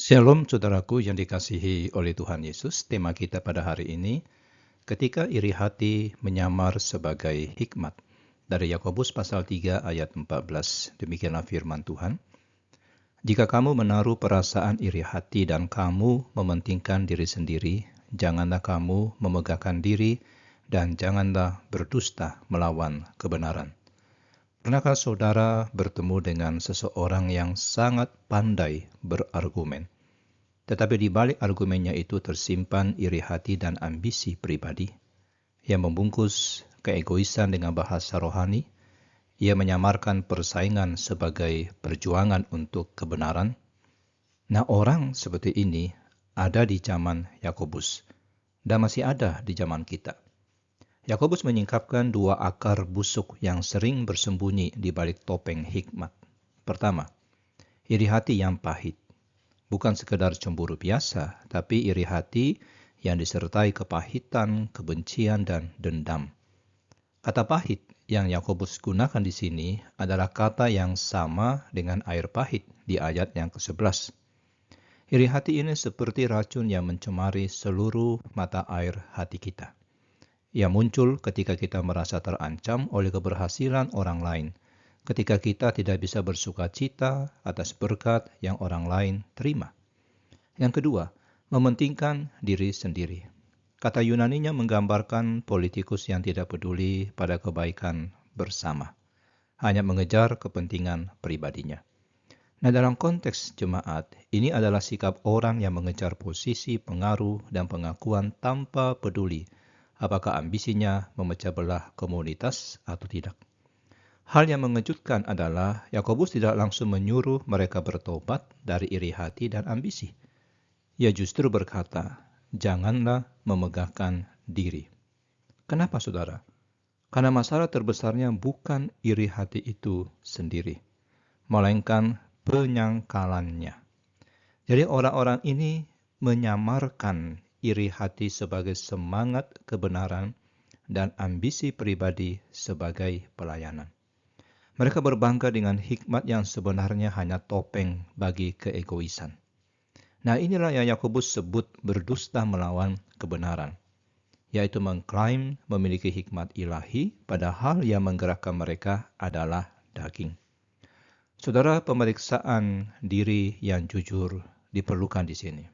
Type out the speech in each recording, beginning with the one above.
Shalom saudaraku yang dikasihi oleh Tuhan Yesus. Tema kita pada hari ini, ketika iri hati menyamar sebagai hikmat. Dari Yakobus pasal 3 ayat 14, demikianlah firman Tuhan. Jika kamu menaruh perasaan iri hati dan kamu mementingkan diri sendiri, janganlah kamu memegahkan diri dan janganlah berdusta melawan kebenaran. Pernahkah saudara bertemu dengan seseorang yang sangat pandai berargumen? Tetapi di balik argumennya itu tersimpan iri hati dan ambisi pribadi yang membungkus keegoisan dengan bahasa rohani. Ia menyamarkan persaingan sebagai perjuangan untuk kebenaran. Nah, orang seperti ini ada di zaman Yakobus dan masih ada di zaman kita. Yakobus menyingkapkan dua akar busuk yang sering bersembunyi di balik topeng hikmat. Pertama, iri hati yang pahit. Bukan sekedar cemburu biasa, tapi iri hati yang disertai kepahitan, kebencian, dan dendam. Kata pahit yang Yakobus gunakan di sini adalah kata yang sama dengan air pahit di ayat yang ke-11. Iri hati ini seperti racun yang mencemari seluruh mata air hati kita. Ia muncul ketika kita merasa terancam oleh keberhasilan orang lain, ketika kita tidak bisa bersuka cita atas berkat yang orang lain terima. Yang kedua, mementingkan diri sendiri. Kata Yunaninya menggambarkan politikus yang tidak peduli pada kebaikan bersama, hanya mengejar kepentingan pribadinya. Nah, dalam konteks jemaat, ini adalah sikap orang yang mengejar posisi, pengaruh, dan pengakuan tanpa peduli apakah ambisinya memecah belah komunitas atau tidak. Hal yang mengejutkan adalah Yakobus tidak langsung menyuruh mereka bertobat dari iri hati dan ambisi. Ia justru berkata, janganlah memegahkan diri. Kenapa saudara? Karena masalah terbesarnya bukan iri hati itu sendiri, melainkan penyangkalannya. Jadi orang-orang ini menyamarkan iri hati sebagai semangat kebenaran dan ambisi pribadi sebagai pelayanan. Mereka berbangga dengan hikmat yang sebenarnya hanya topeng bagi keegoisan. Nah, inilah yang Yakobus sebut berdusta melawan kebenaran, yaitu mengklaim memiliki hikmat ilahi padahal yang menggerakkan mereka adalah daging. Saudara, pemeriksaan diri yang jujur diperlukan di sini.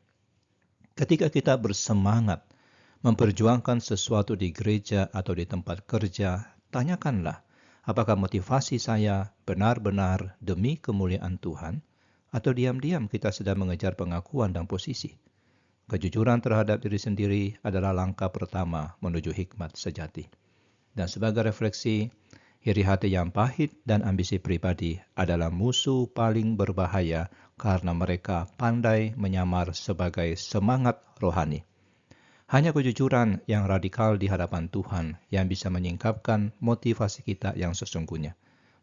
Ketika kita bersemangat memperjuangkan sesuatu di gereja atau di tempat kerja, tanyakanlah apakah motivasi saya benar-benar demi kemuliaan Tuhan atau diam-diam kita sedang mengejar pengakuan dan posisi. Kejujuran terhadap diri sendiri adalah langkah pertama menuju hikmat sejati. Dan sebagai refleksi, iri hati yang pahit dan ambisi pribadi adalah musuh paling berbahaya karena mereka pandai menyamar sebagai semangat rohani. Hanya kejujuran yang radikal di hadapan Tuhan yang bisa menyingkapkan motivasi kita yang sesungguhnya.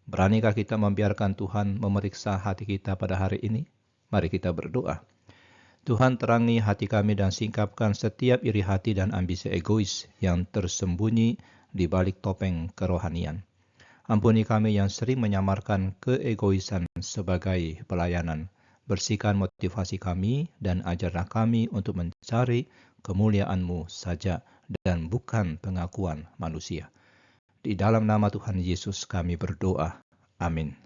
Beranikah kita membiarkan Tuhan memeriksa hati kita pada hari ini? Mari kita berdoa. Tuhan, terangi hati kami dan singkapkan setiap iri hati dan ambisi egois yang tersembunyi di balik topeng kerohanian. Ampuni kami yang sering menyamarkan keegoisan sebagai pelayanan. Bersihkan motivasi kami dan ajarlah kami untuk mencari kemuliaan-Mu saja dan bukan pengakuan manusia. Di dalam nama Tuhan Yesus kami berdoa. Amin.